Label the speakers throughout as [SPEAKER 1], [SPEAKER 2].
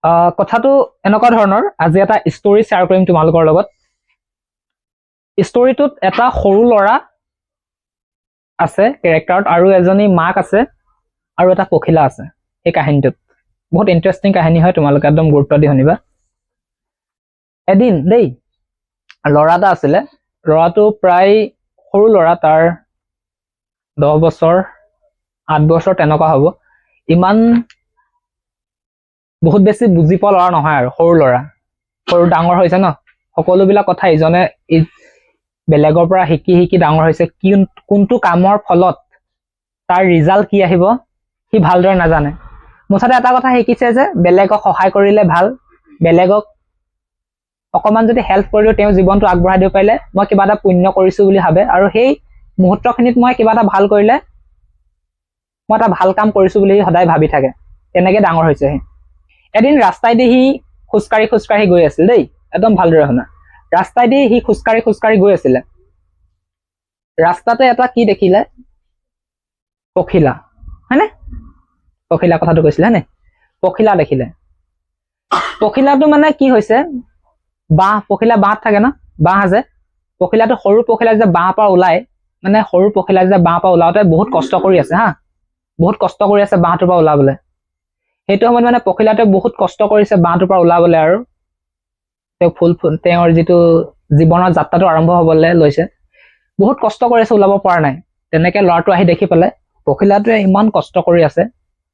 [SPEAKER 1] কথাটো এনেকুৱা ধৰণৰ, আজি এটা ষ্টৰী শ্বেয়াৰ কৰিম তোমালোকৰ লগত। ষ্টৰীটোত এটা সৰু ল'ৰা আছে কেৰেক্টাৰত, আৰু এজনী মাক আছে, আৰু এটা পখিলা আছে। এই কাহিনীটোত বহুত ইণ্টাৰেষ্টিং কাহিনী হয়, তোমালোকে একদম গুৰুত্ব দি শুনিবা। এদিন দেই, ল'ৰা এটা আছিলে। ল'ৰাটো প্ৰায় সৰু ল'ৰা, তাৰ 10 বছৰ 8 বছৰ তেনেকুৱা হ'ব। ইমান বহুত বেছি বুজি পোৱা ল'ৰা নহয়, আৰু সৰু ল'ৰা, সৰু ডাঙৰ হৈছে ন, সকলোবিলাক কথা ইজনে বেলেগৰ পৰা শিকি শিকি ডাঙৰ হৈছে। কোনটো কামৰ ফলত তাৰ ৰিজাল্ট কি আহিব সি ভালদৰে নাজানে। মুঠতে এটা কথা শিকিছে যে বেলেগক সহায় কৰিলে ভাল, বেলেগক অকণমান যদি হেল্প কৰিও তেওঁ জীৱনটো আগবঢ়াই দিব পাৰিলে মই কিবা এটা পুণ্য কৰিছো বুলি ভাবে, আৰু সেই মুহূৰ্তখিনিত মই কিবা এটা ভাল কৰিলে মই এটা ভাল কাম কৰিছো বুলি সদায় ভাবি থাকে। তেনেকৈ ডাঙৰ হৈছে সি। এদিন ৰাস্তাইদি সি খোজকাঢ়ি গৈ আছিল দেই, একদম ভালদৰে শুনা। ৰাস্তাইদি সি খোজকাঢ়ি গৈ আছিলে। ৰাস্তাতে এটা কি দেখিলে? পখিলা, হয়নে? পখিলা কথাটো কৈছিলে হয়নে? পখিলা দেখিলে। পখিলাটো মানে কি হৈছে, পখিলা বাঁহত থাকে ন, বাঁহ আছে। পখিলাটো সৰু পখিলা যে বাঁহৰ পৰা ওলাই, মানে সৰু পখিলা যে বাঁহৰ পৰা ওলাওতে বহুত কষ্ট কৰি আছে হা, বহুত কষ্ট কৰি আছে বাঁহটোৰ পৰা ওলাবলৈ। সেইটো সময়ত মানে পখিলাটোৱে বহুত কষ্ট কৰিছে বাঁহটোৰ পৰা ওলাবলৈ, আৰু তেওঁৰ যিটো জীৱনৰ যাত্ৰাটো আৰম্ভ হবলৈ লৈছে। বহুত কষ্ট কৰি আছে, ওলাব পৰা নাই। তেনেকে ল'ৰাটো আহি দেখি পালে পখিলাটোৱে ইমান কষ্ট কৰি আছে,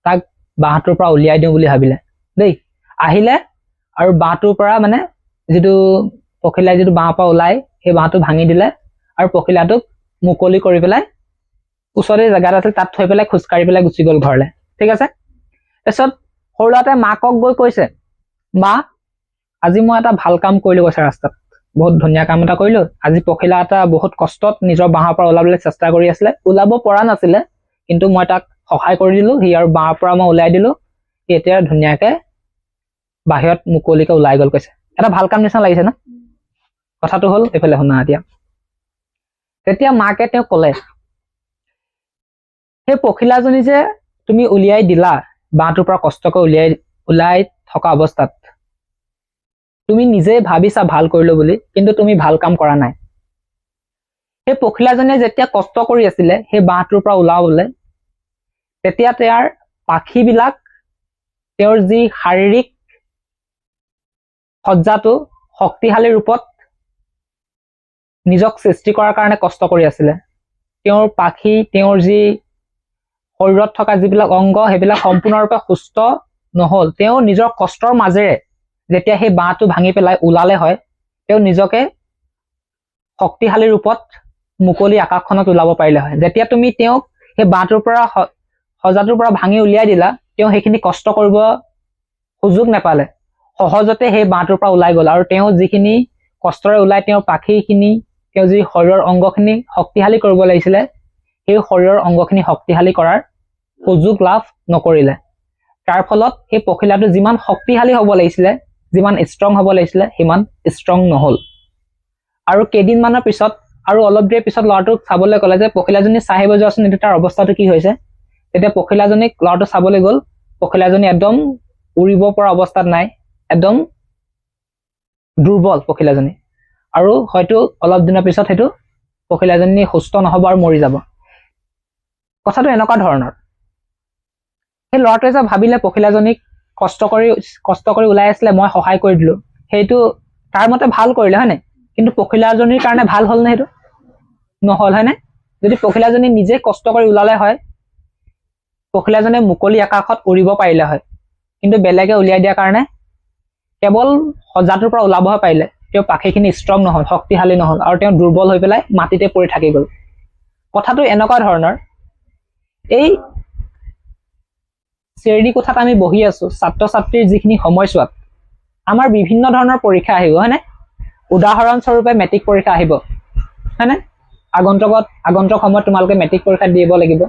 [SPEAKER 1] তাক বাঁহটোৰ পৰা উলিয়াই দিওঁ বুলি ভাবিলে দেই। আহিলে আৰু বাঁহটোৰ পৰা মানে যিটো পখিলাই যিটো বাঁহৰ পৰা ওলাই, সেই বাঁহটো ভাঙি দিলে, আৰু পখিলাটোক মুকলি কৰি পেলাই ওচৰতে জেগাত আছিল তাত থৈ পেলাই খোজকাঢ়ি পেলাই গুচি গ'ল ঘৰলৈ। ঠিক আছে। তাৰপিছত সৰু ল'ৰাটোৱে মাকক গৈ কৈছে, মা আজি মই এটা ভাল কাম কৰিলো, কৈছে ৰাস্তাত, বহুত ধুনীয়া কাম এটা কৰিলো আজি। পখিলা এটা বহুত কষ্টত নিজৰ বাঁহৰ পৰা ওলাবলৈ চেষ্টা কৰি আছিলে, ওলাব পৰা নাছিলে, কিন্তু মই তাক সহায় কৰি দিলো, সি আৰু বাঁহৰ পৰা মই ওলাই দিলো, সি এতিয়া ধুনীয়াকে বাহিৰত মুকলিকে ওলাই গ'ল, কৈছে। এটা ভাল কাম নিচিনা লাগিছে ন? কথাটো হ'ল এইফালে শুনা এতিয়া। তেতিয়া মাকে তেওঁক ক'লে, সেই পখিলাজনী যে তুমি উলিয়াই দিলা বাঁহটোৰ পৰা কষ্টকৈ ওলাই থকা অৱস্থাত, তুমি নিজে ভাবিছা ভাল কৰিলো বুলি, কিন্তু তুমি ভাল কাম কৰা নাই। সেই পখিলাজনীয়ে যেতিয়া কষ্ট কৰি আছিলে সেই বাঁহটোৰ পৰা ওলাবলৈ, তেতিয়া তেওঁৰ পাখিবিলাক, তেওঁৰ যি শাৰীৰিক সজ্জাটো শক্তিশালী ৰূপত নিজক সৃষ্টি কৰাৰ কাৰণে কষ্ট কৰি আছিলে। তেওঁৰ পাখি, তেওঁৰ যি শৰীৰত থকা যিবিলাক অংগ, সেইবিলাক সম্পূৰ্ণৰূপে সুস্থ নহল। তেওঁ নিজৰ কষ্টৰ মাজেৰে যেতিয়া সেই বাঁহটো ভাঙি পেলাই ওলালে হয়, তেওঁ নিজকে শক্তিশালী ৰূপত মুকলি আকাশখনত ওলাব পাৰিলে হয়। যেতিয়া তুমি তেওঁক সেই বাঁহটোৰ পৰা সজাটোৰ পৰা ভাঙি উলিয়াই দিলা, তেওঁ সেইখিনি কষ্ট কৰিব সুযোগ নাপালে, সহজতে সেই বাঁহটোৰ পৰা ওলাই গ'ল। আৰু তেওঁ যিখিনি কষ্টৰে ওলাই তেওঁৰ পাখিখিনি, তেওঁ যি শৰীৰৰ অংগখিনি শক্তিশালী কৰিব লাগিছিলে, সেই শৰীৰৰ অংগখিনি শক্তিশালী কৰাৰ সুযোগ লাভ নকৰিলে। তাৰ ফলত সেই পখিলাটো যিমান শক্তিশালী হ'ব লাগিছিলে, যিমান ষ্ট্ৰং হ'ব লাগিছিলে, সিমান ষ্ট্ৰং নহ'ল। আৰু কেইদিনমানৰ পিছত, আৰু অলপ দেৰি পিছত ল'ৰাটোক চাবলৈ ক'লে যে পখিলাজনী চাই আহিব যোৱাচোন, এতিয়া তাৰ অৱস্থাটো কি হৈছে। তেতিয়া পখিলাজনীক ল'ৰাটো চাবলৈ গ'ল। পখিলাজনী একদম উৰিব পৰা অৱস্থাত নাই, একদম দুৰ্বল পখিলাজনী, আৰু হয়তো অলপ দিনৰ পিছত সেইটো পখিলাজনী সুস্থ নহ'ব আৰু মৰি যাব। কথাটো এনেকুৱা ধৰণৰ। সেই ল'ৰাটোৱে যে ভাবিলে পখিলাজনীক কষ্ট কৰি ওলাই আছিলে, মই সহায় কৰি দিলো, সেইটো তাৰ মতে ভাল কৰিলে হয়নে? কিন্তু পখিলাজনীৰ কাৰণে ভাল হ'ল নে? সেইটো নহ'ল, হয়নে? যদি পখিলাজনী নিজে কষ্ট কৰি ওলালে হয়, পখিলাজনীয়ে মুকলি আকাশত উৰিব পাৰিলে হয়, কিন্তু বেলেগে উলিয়াই দিয়াৰ কাৰণে কেৱল সজাটোৰ পৰা ওলাবহে পাৰিলে। তেওঁ পাখিখিনি ষ্ট্ৰং নহ'ল, শক্তিশালী নহ'ল, আৰু তেওঁ দুৰ্বল হৈ পেলাই মাটিতে পৰি থাকি গ'ল। কথাটো এনেকুৱা ধৰণৰ। এই শ্ৰেণী কোঠাত আমি বহি আছো, ছাত্ৰ ছাত্ৰীৰ যিখিনি সময়ছোৱাত আমাৰ বিভিন্ন ধৰণৰ পৰীক্ষা আহিব, হয়নে? উদাহৰণস্বৰূপে মেট্ৰিক পৰীক্ষা আহিব, হয়নে? আগন্তুক সময়ত তোমালোকে মেট্ৰিক পৰীক্ষা দিব লাগিব।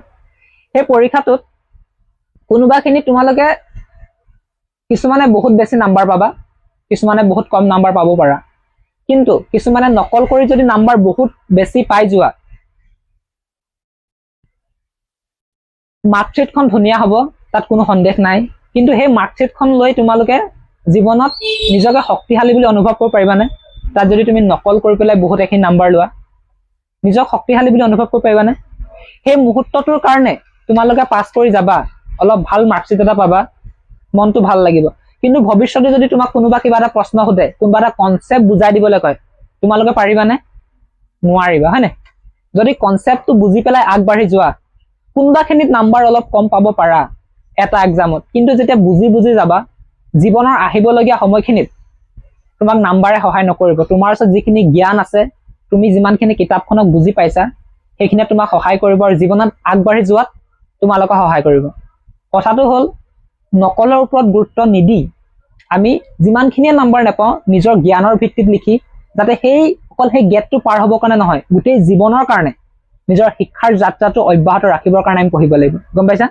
[SPEAKER 1] সেই পৰীক্ষাটোত কোনোবাখিনি তোমালোকে কিছুমানে বহুত বেছি নাম্বাৰ পাবা, কিছুমানে বহুত কম নাম্বাৰ পাব পাৰা, কিন্তু কিছুমানে নকল কৰি যদি নাম্বাৰ বহুত বেছি পাই যোৱা, মাৰ্কশ্বিটখন ধুনীয়া হ'ব, তাত কোনো সন্দেহ নাই। কিন্তু সেই মাৰ্কশ্বিটখন লৈ তোমালোকে জীৱনত নিজকে শক্তিশালী বুলি অনুভৱ কৰিব পাৰিবানে? তাত যদি তুমি নকল কৰি পেলাই বহুত এখিনি নাম্বাৰ লোৱা, নিজক শক্তিশালী বুলি অনুভৱ কৰিব পাৰিবানে? সেই মুহূৰ্তটোৰ কাৰণে তোমালোকে পাছ কৰি যাবা, অলপ ভাল মাৰ্কশ্বিট এটা পাবা, মনটো ভাল লাগিব। কিন্তু ভৱিষ্যতে যদি তোমাক কোনোবা কিবা এটা প্ৰশ্ন সোধে, কোনোবা এটা কনচেপ্ট বুজাই দিবলৈ কয়, তোমালোকে পাৰিবানে? নোৱাৰিবা, হয়নে? যদি কনচেপ্টটো বুজি পেলাই আগবাঢ়ি যোৱা, কোনোবাখিনিত নাম্বাৰ অলপ কম পাব পাৰা এটা এক্সামত, কিন্তু যেতিয়া বুজি বুজি যাবা, জীৱনৰ আহিবলগীয়া সময়খিনিত তোমাক নাম্বাৰে সহায় নকৰিব। তোমাৰ ওচৰত যিখিনি জ্ঞান আছে, তুমি যিমানখিনি কিতাপখনক বুজি পাইছা, সেইখিনিয়ে তোমাক সহায় কৰিব আৰু জীৱনত আগবাঢ়ি যোৱাত তোমালোকক সহায় কৰিব। কথাটো হ'ল, নকলৰ ওপৰত গুৰুত্ব নিদি আমি যিমানখিনিয়ে নাম্বাৰ নাপাওঁ নিজৰ জ্ঞানৰ ভিত্তিত লিখি, যাতে অকল সেই গেটটো পাৰ হ'বৰ কাৰণে নহয়, গোটেই জীৱনৰ কাৰণে নিজৰ শিক্ষাৰ যাত্ৰাটো অব্যাহত ৰাখিবৰ কাৰণে আমি পঢ়িব লাগিব। গম পাইছা?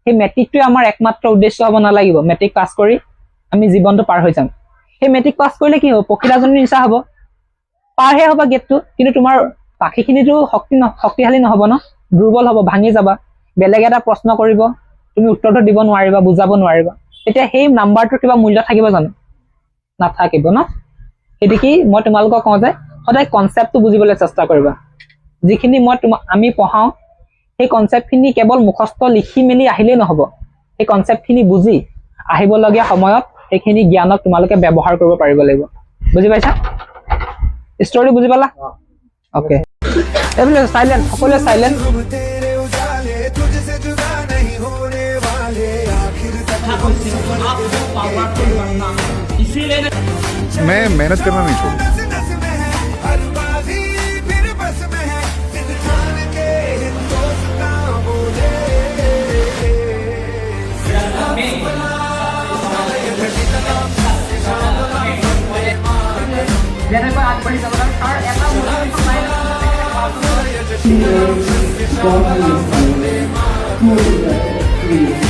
[SPEAKER 1] সেই মেট্ৰিকটোৱে আমাৰ একমাত্ৰ উদ্দেশ্য হ'ব নালাগিব। মেট্ৰিক পাছ কৰি আমি জীৱনটো পাৰ হৈ যাম। সেই মেট্ৰিক পাছ কৰিলে কি হ'ব? পখিলাজনীৰ নিচা হ'ব, পাৰহে হ'ব গেটটো, কিন্তু তোমাৰ বাকীখিনিতো শক্তিশালী নহ'ব ন, দুৰ্বল হ'ব, ভাঙি যাবা। বেলেগ এটা প্ৰশ্ন কৰিব, তুমি উত্তৰটো দিব নোৱাৰিবা, বুজাব নোৱাৰিবা। তেতিয়া সেই নাম্বাৰটোৰ কিবা মূল্য থাকিব জানো? নাথাকিব ন। সেইটোকে মই তোমালোকক কওঁ যে সদায় কনচেপ্টটো বুজিবলৈ চেষ্টা কৰিবা। যিখিনি আমি পঢ়াওঁ, সেই কনচেপ্টখিনি কেৱল মুখস্থ লিখি মেলি আহিলেই নহ'ব। সেই কনচেপ্টখিনি বুজি আহিবলগীয়া সময়ত সেইখিনি জ্ঞানক তোমালোকে ব্যৱহাৰ কৰিব পাৰিব লাগিব। বুজি পাইছা? ষ্টৰি বুজি পালা? অ'কে, এইবিলাক চাইলেণ্ট, সকলোৱে চাইলেণ্ট।
[SPEAKER 2] मैं मेहनत करना नहीं छोड़ूंगा।
[SPEAKER 3] Three.